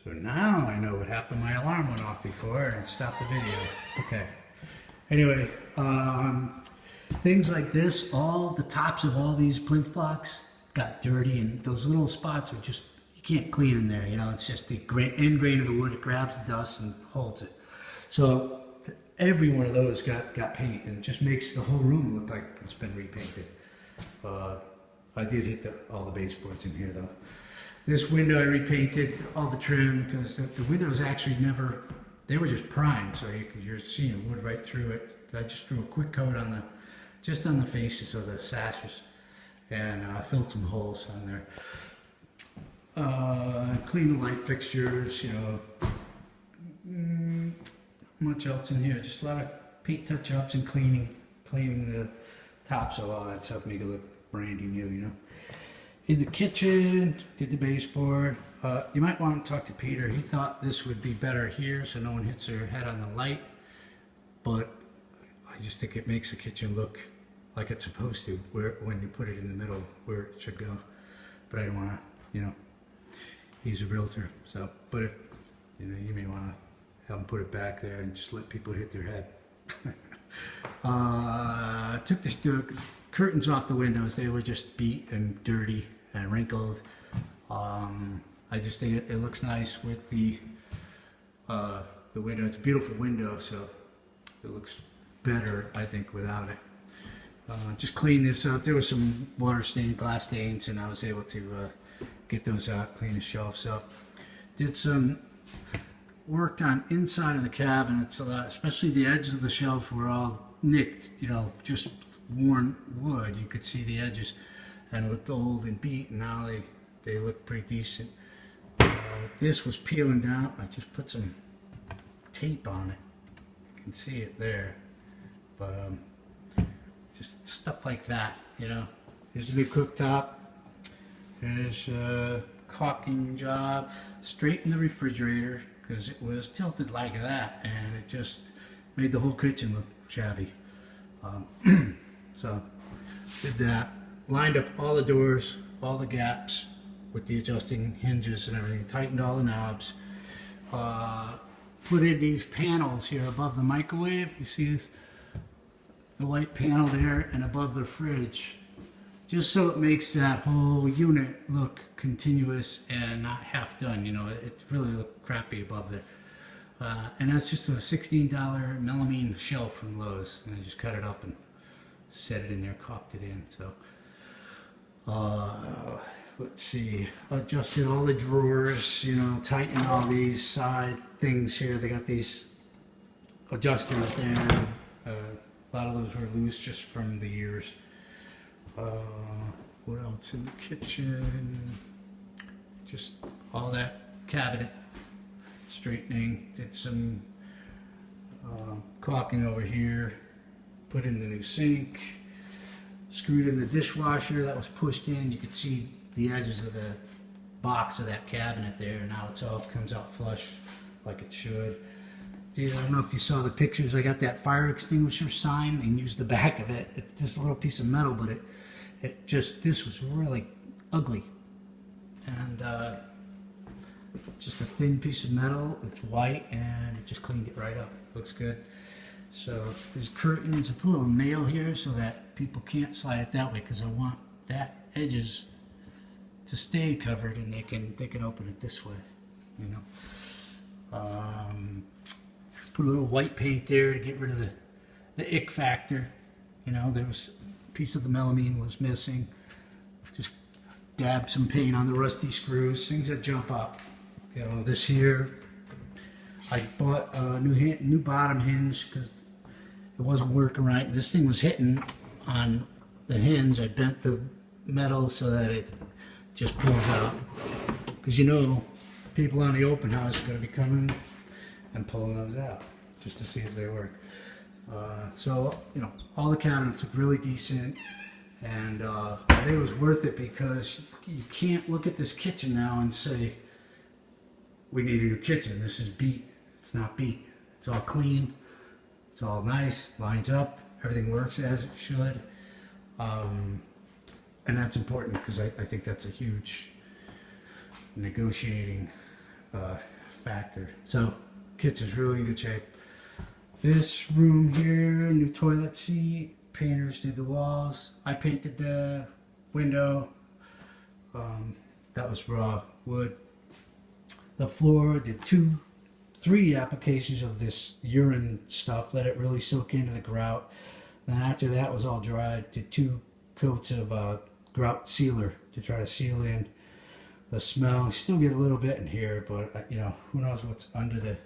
So now I know what happened. My alarm went off before and it stopped the video. Okay. Anyway, things like this, all the tops of all these plinth blocks got dirty, and those little spots are just, you can't clean in there. You know, it's just the end grain of the wood. It grabs the dust and holds it. So every one of those got paint, and it just makes the whole room look like it's been repainted. I did hit all the baseboards in here though. This window I repainted all the trim because the windows actually never, they were just primed, so you're seeing wood right through it. I just threw a quick coat on just on the faces of the sashes, and I filled some holes on there. Clean the light fixtures, you know. Much else in here, just a lot of paint touch-ups and cleaning the tops of all that stuff, make it look brandy new, you know. In the kitchen, did the baseboard. You might want to talk to Peter. He thought this would be better here so no one hits their head on the light, but I just think it makes the kitchen look like it's supposed to, when you put it in the middle where it should go. But I don't want to, you know, he's a realtor, so, but if, you know, you may want to have him put it back there and just let people hit their head. Took the curtains off the windows. They were just beat and dirty and wrinkled. I just think it looks nice with the window. It's a beautiful window, so it looks better, I think, without it. Just clean this up. There was some water stains, glass stains, and I was able to get those out, clean the shelves up. Did some worked on inside of the cabinets a lot, especially the edges of the shelves were all nicked, you know, just worn wood. You could see the edges and looked old and beat, and now they look pretty decent. This was peeling down. I just put some tape on it. You can see it there, but just stuff like that, you know. Here's the new cooktop. There's a caulking job. Straighten the refrigerator because it was tilted like that, and it just made the whole kitchen look shabby. So did that. Lined up all the doors, all the gaps with the adjusting hinges and everything. Tightened all the knobs. Put in these panels here above the microwave. You see this? The white panel there and above the fridge. Just so it makes that whole unit look continuous and not half done. You know, it really looked crappy above there. And that's just a $16 melamine shelf from Lowe's. And I just cut it up and set it in there, caulked it in. So, let's see, adjusted all the drawers, you know, tightened all these side things here. They got these adjusters there. A lot of those were loose just from the years. What else in the kitchen? Just all that cabinet straightening. Did some caulking over here. Put in the new sink. Screwed in the dishwasher that was pushed in. You could see the edges of the box of that cabinet there. Now it's all comes out flush like it should. I don't know if you saw the pictures. I got that fire extinguisher sign and used the back of it. It's this little piece of metal, but this was really ugly. And just a thin piece of metal. It's white, and it just cleaned it right up. Looks good. So these curtains, I put a little nail here so that people can't slide it that way, because I want that edges to stay covered, and they can open it this way, you know. Put a little white paint there to get rid of the ick factor. You know, there was a piece of the melamine was missing. Just dab some paint on the rusty screws, things that jump up. You know, this here, I bought a new bottom hinge because it wasn't working right. This thing was hitting on the hinge. I bent the metal so that it just pulls out. Because you know, people on the open house are going to be coming and pulling those out just to see if they work. So, you know, all the cabinets look really decent, and I think it was worth it because you can't look at this kitchen now and say, we need a new kitchen. This is beat. It's not beat. It's all clean. It's all nice, lines up, everything works as it should. And that's important because I think that's a huge negotiating factor. So kitchen's really in good shape. This room here, new toilet seat, painters did the walls. I painted the window. That was raw wood. The floor, did 3 applications of this urine stuff, let it really soak into the grout. Then after that was all dried, did 2 coats of grout sealer to try to seal in the smell. You still get a little bit in here, but you know, who knows what's under the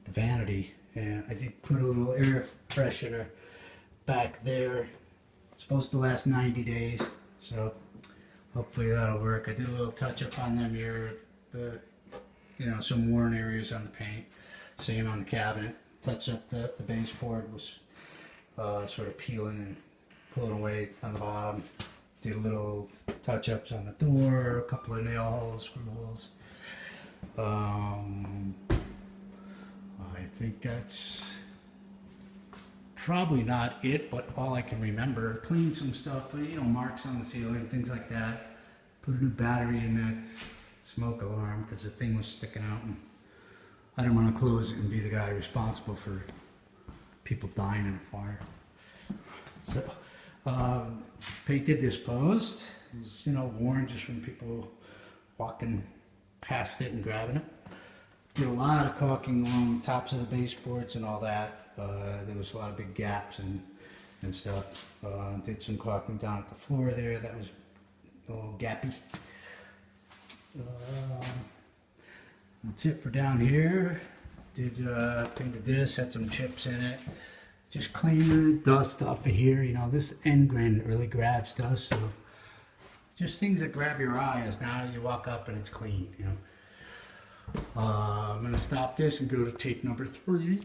vanity. And I did put a little air freshener back there. It's supposed to last 90 days, so hopefully that'll work. I did a little touch up on them here, you know, some worn areas on the paint. Same on the cabinet. Touch up the baseboard was sort of peeling and pulling away on the bottom. Did little touch ups on the door, a couple of nail holes, screw holes. I think that's probably not it, but all I can remember. Cleaned some stuff, you know, marks on the ceiling, things like that. Put a new battery in that smoke alarm because the thing was sticking out, and I didn't want to close it and be the guy responsible for people dying in a fire. So, painted this post. It was, you know, worn just from people walking past it and grabbing it. Did a lot of caulking along the tops of the baseboards and all that. There was a lot of big gaps and stuff. Did some caulking down at the floor there. That was a little gappy. That's it for down here. Did painted this, had some chips in it. Just clean the dust off of here. You know, this end grain really grabs dust, so just things that grab your eye as now you walk up and it's clean, you know. I'm gonna stop this and go to tape number 3.